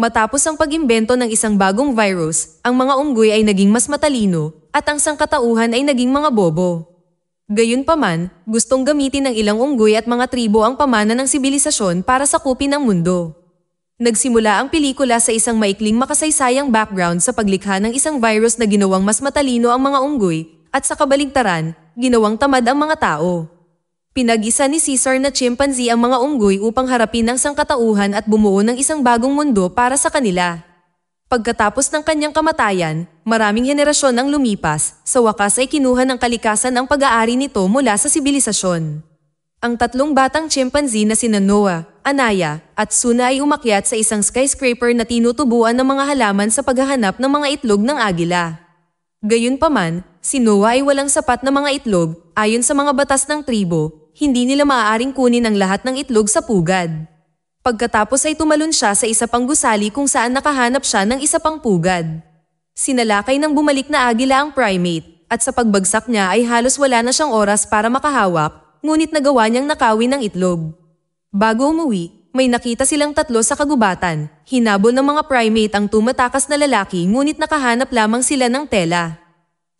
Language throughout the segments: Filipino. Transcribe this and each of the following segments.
Matapos ang pag-imbento ng isang bagong virus, ang mga unggoy ay naging mas matalino, at ang sangkatauhan ay naging mga bobo. Gayunpaman, gustong gamitin ng ilang unggoy at mga tribo ang pamana ng sibilisasyon para sakupin ang mundo. Nagsimula ang pelikula sa isang maikling makasaysayang background sa paglikha ng isang virus na ginawang mas matalino ang mga unggoy, at sa kabaligtaran, ginawang tamad ang mga tao. Pinag-isa ni Caesar na chimpanzee ang mga unggoy upang harapin ang sangkatauhan at bumuo ng isang bagong mundo para sa kanila. Pagkatapos ng kanyang kamatayan, maraming henerasyon ang lumipas, sa wakas ay kinuha ng kalikasan ang pag-aari nito mula sa sibilisasyon. Ang tatlong batang chimpanzee na sina Noah, Anaya, at Suna ay umakyat sa isang skyscraper na tinutubuan ng mga halaman sa paghahanap ng mga itlog ng agila. Gayunpaman, si Noah ay walang sapat na mga itlog, ayon sa mga batas ng tribo, hindi nila maaaring kunin ang lahat ng itlog sa pugad. Pagkatapos ay tumalon siya sa isa pang gusali kung saan nakahanap siya ng isa pang pugad. Sinalakay ng bumalik na agila ang primate, at sa pagbagsak niya ay halos wala na siyang oras para makahawak, ngunit nagawa niyang nakawin ng itlog. Bago umuwi, may nakita silang tatlo sa kagubatan. Hinabol ng mga primate ang tumatakas na lalaki ngunit nakahanap lamang sila ng tela.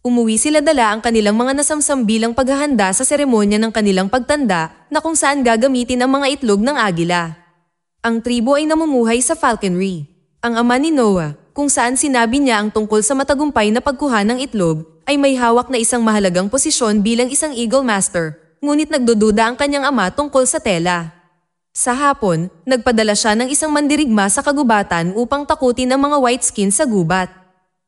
Umuwi sila dala ang kanilang mga nasamsam bilang paghahanda sa seremonya ng kanilang pagtanda na kung saan gagamitin ang mga itlog ng agila. Ang tribo ay namumuhay sa falconry. Ang ama ni Noah, kung saan sinabi niya ang tungkol sa matagumpay na pagkuha ng itlog, ay may hawak na isang mahalagang posisyon bilang isang eagle master, ngunit nagdududa ang kanyang ama tungkol sa tela. Sa hapon, nagpadala siya ng isang mandirigma sa kagubatan upang takutin ang mga white skin sa gubat.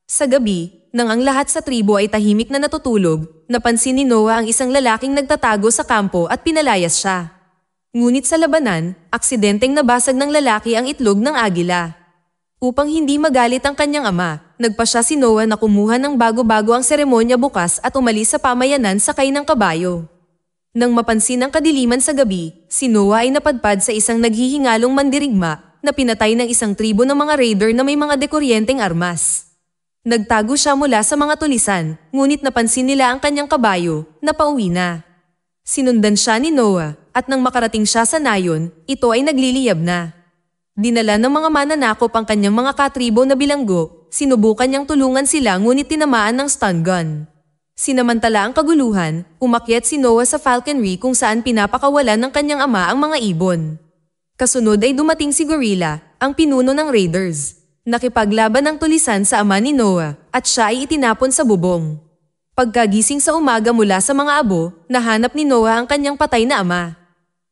Sa gabi, nang ang lahat sa tribo ay tahimik na natutulog, napansin ni Noah ang isang lalaking nagtatago sa kampo at pinalayas siya. Ngunit sa labanan, aksidenteng nabasag ng lalaki ang itlog ng agila. Upang hindi magalit ang kanyang ama, nagpasya si Noah na kumuha ng bago-bago ang seremonya bukas at umalis sa pamayanan sakay ng kabayo. Nang mapansin ang kadiliman sa gabi, si Noah ay napadpad sa isang naghihingalong mandirigma na pinatay ng isang tribo ng mga raider na may mga dekuryenteng armas. Nagtago siya mula sa mga tulisan, ngunit napansin nila ang kanyang kabayo na pauwi na. Sinundan siya ni Noah, at nang makarating siya sa nayon, ito ay nagliliyab na. Dinala ng mga mananakop ang kanyang mga katribo na bilanggo, sinubukan niyang tulungan sila ngunit tinamaan ng stun gun. Sinamantala ang kaguluhan, umakyat si Noah sa falconry kung saan pinapakawalan ng kanyang ama ang mga ibon. Kasunod ay dumating si Gorilla, ang pinuno ng raiders. Nakipaglaban ng tulisan sa ama ni Noah, at siya ay itinapon sa bubong. Pagkagising sa umaga mula sa mga abo, nahanap ni Noah ang kanyang patay na ama.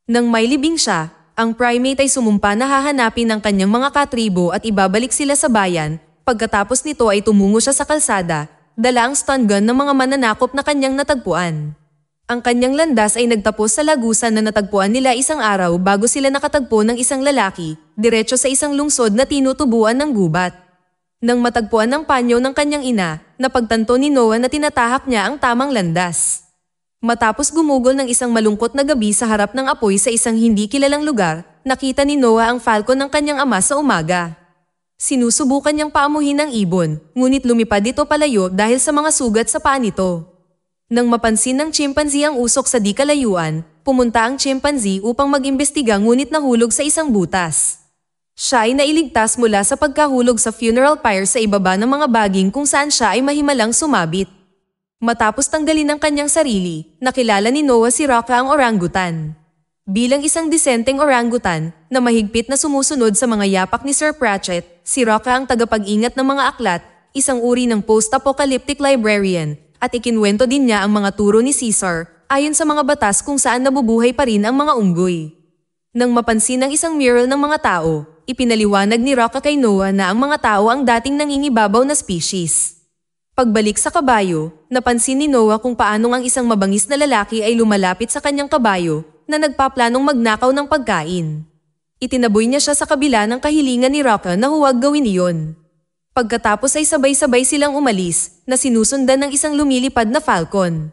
Nang may libing siya, ang primate ay sumumpa na hahanapin ang kanyang mga katribo at ibabalik sila sa bayan. Pagkatapos nito ay tumungo siya sa kalsada, dala ang stun gun ng mga mananakop na kanyang natagpuan. Ang kanyang landas ay nagtapos sa lagusan na natagpuan nila isang araw bago sila nakatagpo ng isang lalaki, diretso sa isang lungsod na tinutubuan ng gubat. Nang matagpuan ng panyo ng kanyang ina, napagtanto ni Noah na tinatahak niya ang tamang landas. Matapos gumugol ng isang malungkot na gabi sa harap ng apoy sa isang hindi kilalang lugar, nakita ni Noah ang falcon ng kanyang ama sa umaga. Sinusubukan niyang paamuhin ang ibon, ngunit lumipad ito palayo dahil sa mga sugat sa paa nito. Nang mapansin ng chimpanzee ang usok sa di kalayuan, pumunta ang chimpanzee upang mag-imbestiga ngunit nahulog sa isang butas. Siya ay nailigtas mula sa pagkahulog sa funeral pyre sa ibaba ng mga baging kung saan siya ay mahimalang sumabit. Matapos tanggalin ang kanyang sarili, nakilala ni Noah si Rocka ang orangutan. Bilang isang disenteng orangutan na mahigpit na sumusunod sa mga yapak ni Sir Pratchett, si Rocka ang tagapag-ingat ng mga aklat, isang uri ng post-apocalyptic librarian, at ikinwento din niya ang mga turo ni Caesar ayon sa mga batas kung saan nabubuhay pa rin ang mga unggoy. Nang mapansin ang isang mural ng mga tao, ipinaliwanag ni Rocka kay Noah na ang mga tao ang dating nangingibabaw na species. Pagbalik sa kabayo, napansin ni Noah kung paanong ang isang mabangis na lalaki ay lumalapit sa kanyang kabayo na nagpaplanong magnakaw ng pagkain. Itinaboy niya siya sa kabila ng kahilingan ni Rocka na huwag gawin iyon. Pagkatapos ay sabay-sabay silang umalis na sinusundan ng isang lumilipad na falcon.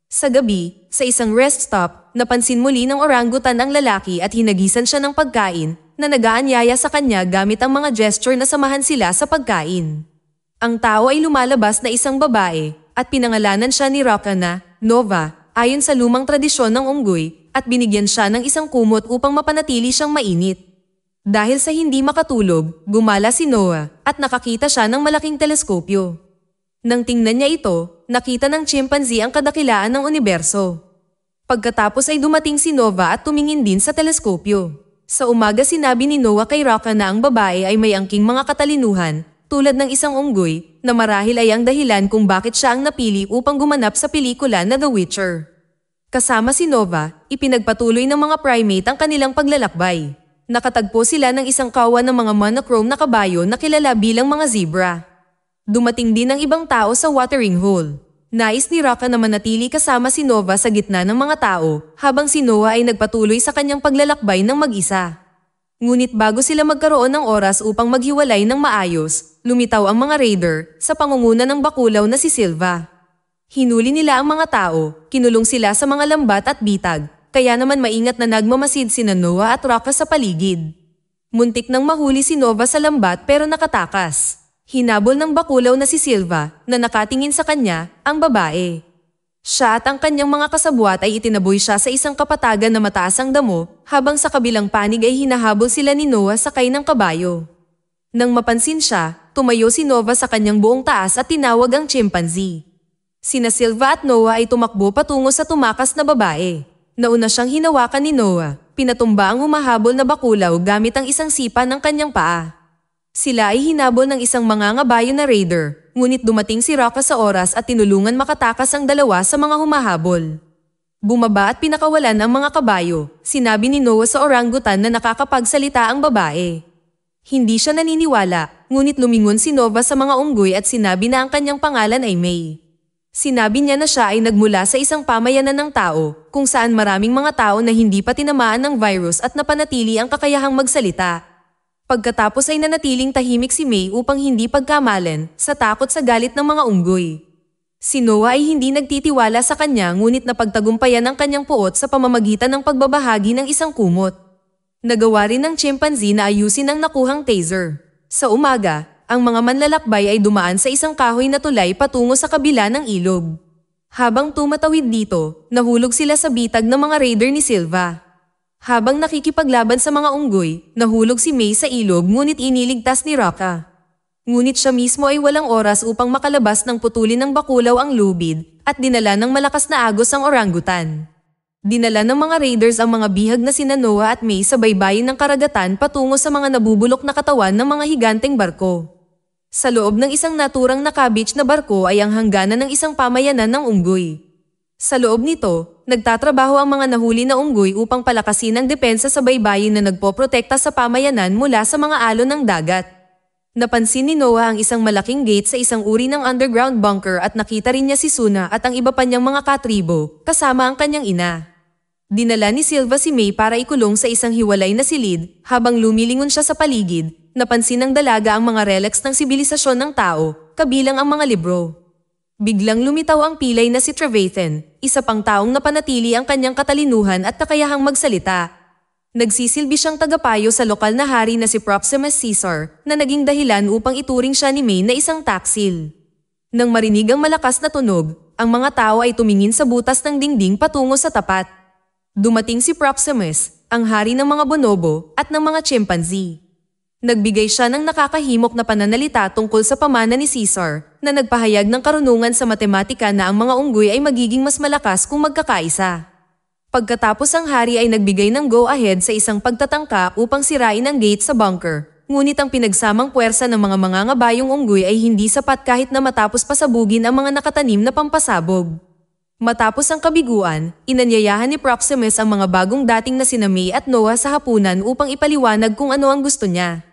Sa gabi, sa isang rest stop, napansin muli ng orangutan ang lalaki at hinagisan siya ng pagkain na nag-aanyaya sa kanya gamit ang mga gesture na samahan sila sa pagkain. Ang tao ay lumalabas na isang babae at pinangalanan siya ni Rocka na Nova ayon sa lumang tradisyon ng unggoy at binigyan siya ng isang kumot upang mapanatili siyang mainit. Dahil sa hindi makatulog, gumala si Noah at nakakita siya ng malaking teleskopyo. Nang tingnan niya ito, nakita ng chimpanzee ang kadakilaan ng universo. Pagkatapos ay dumating si Nova at tumingin din sa teleskopyo. Sa umaga sinabi ni Noah kay Rocka na ang babae ay may angking mga katalinuhan, tulad ng isang unggoy, na marahil ay ang dahilan kung bakit siya ang napili upang gumanap sa pelikula na The Witcher. Kasama si Nova, ipinagpatuloy ng mga primate ang kanilang paglalakbay. Nakatagpo sila ng isang kawan ng mga monochrome na kabayo na kilala bilang mga zebra. Dumating din ang ibang tao sa watering hole. Nais ni Rocka na manatili kasama si Nova sa gitna ng mga tao, habang si Noah ay nagpatuloy sa kanyang paglalakbay ng mag-isa. Ngunit bago sila magkaroon ng oras upang maghiwalay ng maayos, lumitaw ang mga raider sa pangunguna ng bakulaw na si Silva. Hinuli nila ang mga tao, kinulong sila sa mga lambat at bitag, kaya naman maingat na nagmamasid sina Noah at Rocka sa paligid. Muntik nang mahuli si Nova sa lambat pero nakatakas. Hinabol ng bakulaw na si Silva na nakatingin sa kanya, ang babae. Siya at ang kanyang mga kasabwat ay itinaboy siya sa isang kapatagan na mataas ang damo, habang sa kabilang panig ay hinahabol sila ni Noah sakay ng kabayo. Nang mapansin siya, tumayo si Nova sa kanyang buong taas at tinawag ang chimpanzee. Sina Silva at Noah ay tumakbo patungo sa tumakas na babae. Nauna siyang hinawakan ni Noah, pinatumba ang humahabol na bakulaw gamit ang isang sipa ng kanyang paa. Sila ay hinabol ng isang mangangabayo na raider, ngunit dumating si Rocka sa oras at tinulungan makatakas ang dalawa sa mga humahabol. Bumaba at pinakawalan ang mga kabayo, sinabi ni Noah sa orangutan na nakakapagsalita ang babae. Hindi siya naniniwala, ngunit lumingon si Nova sa mga unggoy at sinabi na ang kanyang pangalan ay May. Sinabi niya na siya ay nagmula sa isang pamayanan ng tao, kung saan maraming mga tao na hindi pa tinamaan ng virus at napanatili ang kakayahang magsalita. Pagkatapos ay nanatiling tahimik si May upang hindi pagkamalan sa takot sa galit ng mga unggoy. Si Noah ay hindi nagtitiwala sa kanya ngunit napagtagumpayan ang kanyang puot sa pamamagitan ng pagbabahagi ng isang kumot. Nagawa rin ng chimpanzee na ayusin ang nakuhang taser. Sa umaga, ang mga manlalakbay ay dumaan sa isang kahoy na tulay patungo sa kabila ng ilog. Habang tumatawid dito, nahulog sila sa bitag ng mga raider ni Silva. Habang nakikipaglaban sa mga unggoy, nahulog si May sa ilog ngunit iniligtas ni Rocka. Ngunit siya mismo ay walang oras upang makalabas ng putulin ng bakulaw ang lubid at dinala ng malakas na agos ang orangutan. Dinala ng mga raiders ang mga bihag na sina Noah at May sa baybayin ng karagatan patungo sa mga nabubulok na katawan ng mga higanteng barko. Sa loob ng isang naturang nakabich na barko ay ang hangganan ng isang pamayanan ng unggoy. Sa loob nito, nagtatrabaho ang mga nahuli na unggoy upang palakasin ang depensa sa baybayin na nagpoprotekta sa pamayanan mula sa mga alon ng dagat. Napansin ni Noah ang isang malaking gate sa isang uri ng underground bunker at nakita rin niya si Suna at ang iba pa niyang mga katribo, kasama ang kanyang ina. Dinala ni Silva si May para ikulong sa isang hiwalay na silid, habang lumilingon siya sa paligid, napansin ng dalaga ang mga relics ng sibilisasyon ng tao, kabilang ang mga libro. Biglang lumitaw ang pilay na si Trevathan, isa pang taong napanatili ang kanyang katalinuhan at kakayahang magsalita. Nagsisilbi siyang tagapayo sa lokal na hari na si Proximus Caesar, na naging dahilan upang ituring siya ni May na isang taksil. Nang marinig ang malakas na tunog, ang mga tao ay tumingin sa butas ng dingding patungo sa tapat. Dumating si Proximus, ang hari ng mga bonobo at ng mga chimpanzee. Nagbigay siya ng nakakahimok na pananalita tungkol sa pamana ni Caesar, na nagpahayag ng karunungan sa matematika na ang mga unggoy ay magiging mas malakas kung magkakaisa. Pagkatapos ang hari ay nagbigay ng go-ahead sa isang pagtatangka upang sirain ang gate sa bunker, ngunit ang pinagsamang puwersa ng mga mangangabayong unggoy ay hindi sapat kahit na matapos pasabugin ang mga nakatanim na pampasabog. Matapos ang kabiguan, inanyayahan ni Proximus ang mga bagong dating na sina May at Noah sa hapunan upang ipaliwanag kung ano ang gusto niya.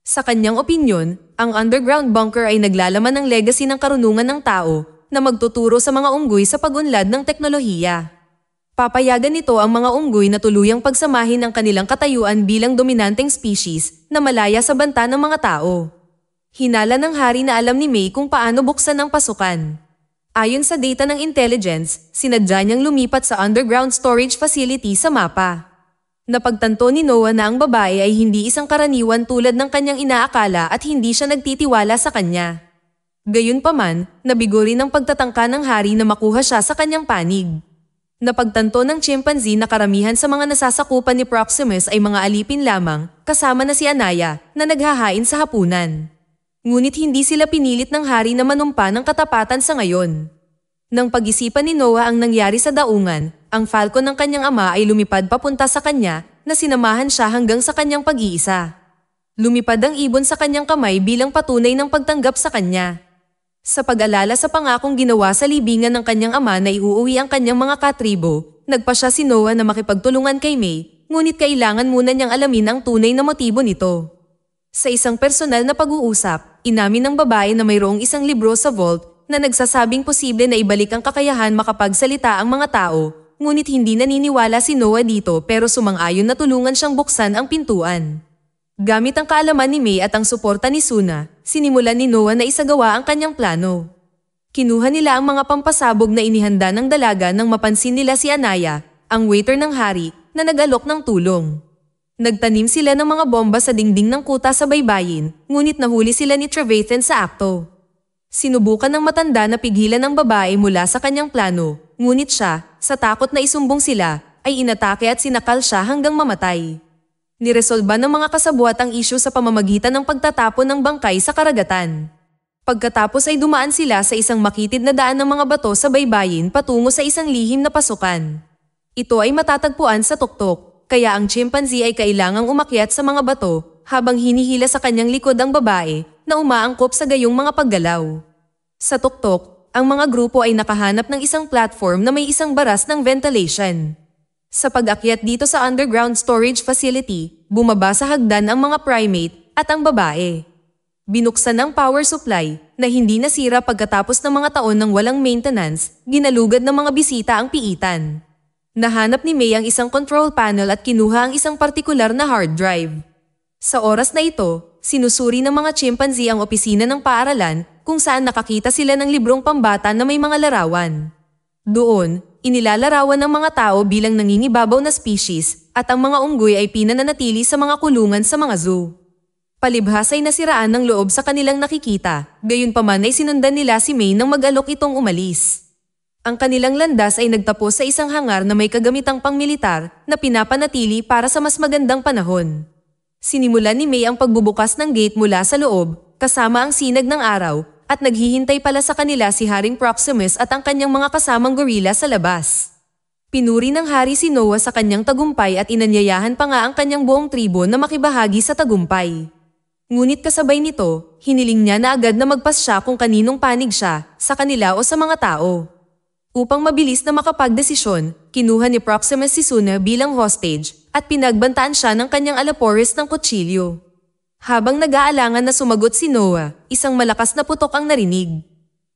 Sa kanyang opinyon, ang underground bunker ay naglalaman ng legacy ng karunungan ng tao na magtuturo sa mga unggoy sa pag-unlad ng teknolohiya. Papayagan nito ang mga unggoy na tuluyang pagsamahin ang kanilang katayuan bilang dominanteng species na malaya sa banta ng mga tao. Hinala ng hari na alam ni May kung paano buksan ang pasukan. Ayon sa data ng intelligence, sinadya niyang lumipat sa underground storage facility sa mapa. Napagtanto ni Noah na ang babae ay hindi isang karaniwan tulad ng kanyang inaakala at hindi siya nagtitiwala sa kanya. Gayunpaman, nabigo rin ang pagtatangka ng hari na makuha siya sa kanyang panig. Napagtanto ng chimpanzee na karamihan sa mga nasasakupan ni Proximus ay mga alipin lamang, kasama na si Anaya, na naghahain sa hapunan. Ngunit hindi sila pinilit ng hari na manumpa ng katapatan sa ngayon. Nang pag-isipan ni Noah ang nangyari sa daungan, ang falcon ng kanyang ama ay lumipad papunta sa kanya na sinamahan siya hanggang sa kanyang pag-iisa. Lumipad ang ibon sa kanyang kamay bilang patunay ng pagtanggap sa kanya. Sa pag-alala sa pangakong ginawa sa libingan ng kanyang ama na iuuwi ang kanyang mga katribo, nagpa siya si Noah na makipagtulungan kay May, ngunit kailangan muna niyang alamin ang tunay na motibo nito. Sa isang personal na pag-uusap, inamin ng babae na mayroong isang libro sa vault na nagsasabing posible na ibalik ang kakayahan makapagsalita ang mga tao, ngunit hindi naniniwala si Noah dito pero sumang-ayon na tulungan siyang buksan ang pintuan. Gamit ang kaalaman ni May at ang suporta ni Suna, sinimulan ni Noah na isagawa ang kanyang plano. Kinuha nila ang mga pampasabog na inihanda ng dalaga nang mapansin nila si Anaya, ang waiter ng hari, na nag-alok ng tulong. Nagtanim sila ng mga bomba sa dingding ng kuta sa baybayin, ngunit nahuli sila ni Trevathan sa akto. Sinubukan ng matanda na pigilan ang babae mula sa kanyang plano, ngunit siya, sa takot na isumbong sila, ay inatake at sinakal siya hanggang mamatay. Niresolba ng mga kasabwat ang isyu sa pamamagitan ng pagtatapon ng bangkay sa karagatan. Pagkatapos ay dumaan sila sa isang makitid na daan ng mga bato sa baybayin patungo sa isang lihim na pasukan. Ito ay matatagpuan sa tuktok, kaya ang chimpanzee ay kailangang umakyat sa mga bato habang hinihila sa kanyang likod ang babae na umaangkop sa gayong mga paggalaw. Sa tuktok, ang mga grupo ay nakahanap ng isang platform na may isang baras ng ventilation. Sa pag-akyat dito sa underground storage facility, bumaba sa hagdan ang mga primate at ang babae. Binuksan ang power supply na hindi nasira pagkatapos ng mga taon ng walang maintenance, ginalugad ng mga bisita ang piitan. Nahanap ni May ang isang control panel at kinuha ang isang partikular na hard drive. Sa oras na ito, sinusuri ng mga chimpanzee ang opisina ng paaralan kung saan nakakita sila ng librong pambata na may mga larawan. Doon, inilalarawan ng mga tao bilang nangingibabaw na species at ang mga unggoy ay pinananatili sa mga kulungan sa mga zoo. Palibhas ay nasiraan ng loob sa kanilang nakikita, gayunpaman ay sinundan nila si May nang mag-alok itong umalis. Ang kanilang landas ay nagtapos sa isang hangar na may kagamitang pangmilitar na pinapanatili para sa mas magandang panahon. Sinimulan ni May ang pagbubukas ng gate mula sa loob, kasama ang sinag ng araw, at naghihintay pala sa kanila si Haring Proximus at ang kanyang mga kasamang gorilla sa labas. Pinuri ng hari si Noah sa kanyang tagumpay at inanyayahan pa nga ang kanyang buong tribo na makibahagi sa tagumpay. Ngunit kasabay nito, hiniling niya na agad na magpas siya kung kaninong panig siya, sa kanila o sa mga tao. Upang mabilis na makapagdesisyon, kinuha ni Proximus si Suna bilang hostage at pinagbantaan siya ng kanyang alapores ng kutsilyo. Habang nag-aalangan na sumagot si Noah, isang malakas na putok ang narinig.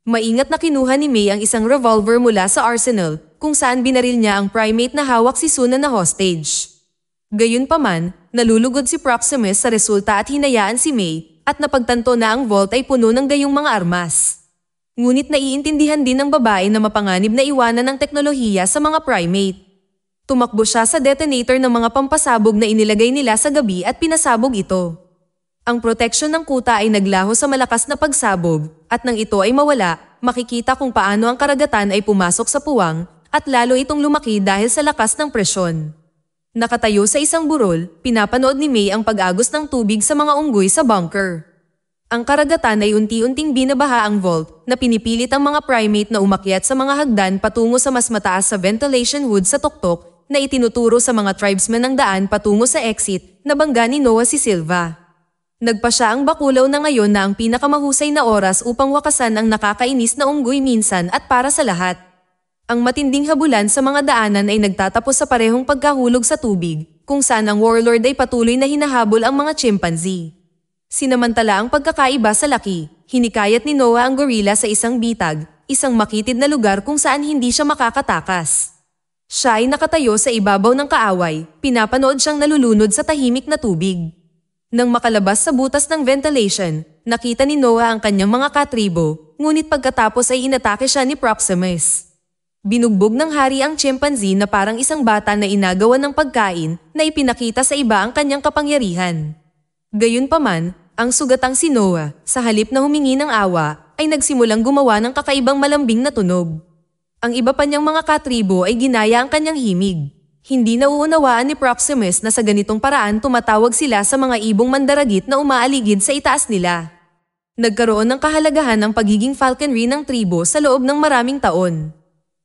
Maingat na kinuha ni May ang isang revolver mula sa arsenal kung saan binaril niya ang primate na hawak si Suna na hostage. Gayunpaman, nalulugod si Proximus sa resulta at hinayaan si May at napagtanto na ang vault ay puno ng gayong mga armas. Ngunit naiintindihan din ng babae na mapanganib na iwanan ng teknolohiya sa mga primate. Tumakbo siya sa detonator ng mga pampasabog na inilagay nila sa gabi at pinasabog ito. Ang proteksyon ng kuta ay naglaho sa malakas na pagsabog at nang ito ay mawala, makikita kung paano ang karagatan ay pumasok sa puwang at lalo itong lumaki dahil sa lakas ng presyon. Nakatayo sa isang burol, pinapanood ni May ang pag-agos ng tubig sa mga unggoy sa bunker. Ang karagatan ay unti-unting binabaha ang vault na pinipilit ang mga primate na umakyat sa mga hagdan patungo sa mas mataas sa ventilation hood sa tuktok na itinuturo sa mga tribesmen ng daan patungo sa exit na bangga ni Noah si Silva. Nagpa siya ang bakulaw na ngayon na ang pinakamahusay na oras upang wakasan ang nakakainis na unggoy minsan at para sa lahat. Ang matinding habulan sa mga daanan ay nagtatapos sa parehong pagkahulog sa tubig, kung saan ang warlord ay patuloy na hinahabol ang mga chimpanzee. Sinamantala ang pagkakaiba sa laki, hinikayat ni Noah ang gorilla sa isang bitag, isang makitid na lugar kung saan hindi siya makakatakas. Siya ay nakatayo sa ibabaw ng kaaway, pinapanood siyang nalulunod sa tahimik na tubig. Nang makalabas sa butas ng ventilation, nakita ni Noah ang kanyang mga katribo, ngunit pagkatapos ay inatake siya ni Proximus. Binugbog ng hari ang chimpanzee na parang isang bata na inagawan ng pagkain na ipinakita sa iba ang kanyang kapangyarihan. Gayunpaman, ang sugatang si Noah, sa halip na humingi ng awa, ay nagsimulang gumawa ng kakaibang malambing na tunog. Ang iba pa niyang mga katribo ay ginaya ang kanyang himig. Hindi nauunawaan ni Proximus na sa ganitong paraan tumatawag sila sa mga ibong mandaragit na umaaligid sa itaas nila. Nagkaroon ng kahalagahan ang pagiging falconry ng tribo sa loob ng maraming taon.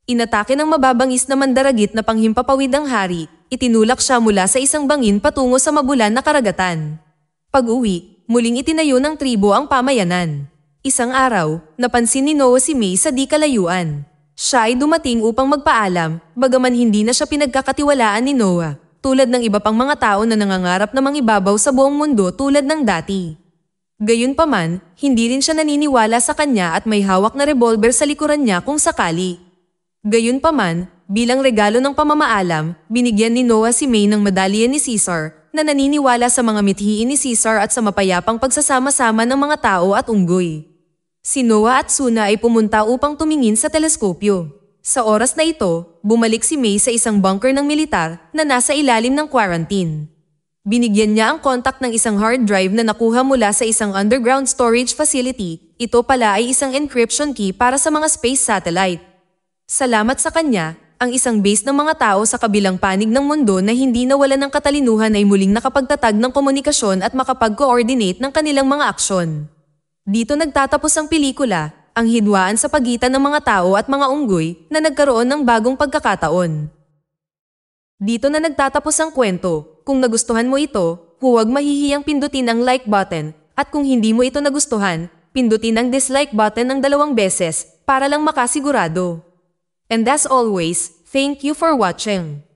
Inatake ng mababangis na mandaragit na panghimpapawid ang hari, itinulak siya mula sa isang bangin patungo sa mabulan na karagatan. Pag-uwi, muling itinayo ng tribo ang pamayanan. Isang araw, napansin ni Noah si May sa di kalayuan. Siya ay dumating upang magpaalam, bagaman hindi na siya pinagkakatiwalaan ni Noah, tulad ng iba pang mga tao na nangangarap na mangibabaw sa buong mundo tulad ng dati. Gayunpaman, hindi rin siya naniniwala sa kanya at may hawak na revolver sa likuran niya kung sakali. Gayunpaman, bilang regalo ng pamamaalam, binigyan ni Noah si May ng medalya ni Caesar, na naniniwala sa mga mithiin ni Caesar at sa mapayapang pagsasama-sama ng mga tao at unggoy. Si Noah at Suna ay pumunta upang tumingin sa teleskopyo. Sa oras na ito, bumalik si May sa isang bunker ng militar na nasa ilalim ng quarantine. Binigyan niya ang kontak ng isang hard drive na nakuha mula sa isang underground storage facility. Ito pala ay isang encryption key para sa mga space satellite. Salamat sa kanya, ang isang base ng mga tao sa kabilang panig ng mundo na hindi nawalan ng katalinuhan ay muling nakapagtatag ng komunikasyon at makapag-coordinate ng kanilang mga aksyon. Dito nagtatapos ang pelikula, ang hidwaan sa pagitan ng mga tao at mga unggoy na nagkaroon ng bagong pagkakataon. Dito na nagtatapos ang kwento. Kung nagustuhan mo ito, huwag mahihiyang pindutin ang like button at kung hindi mo ito nagustuhan, pindutin ang dislike button ng 2 beses para lang makasigurado. And as always, thank you for watching.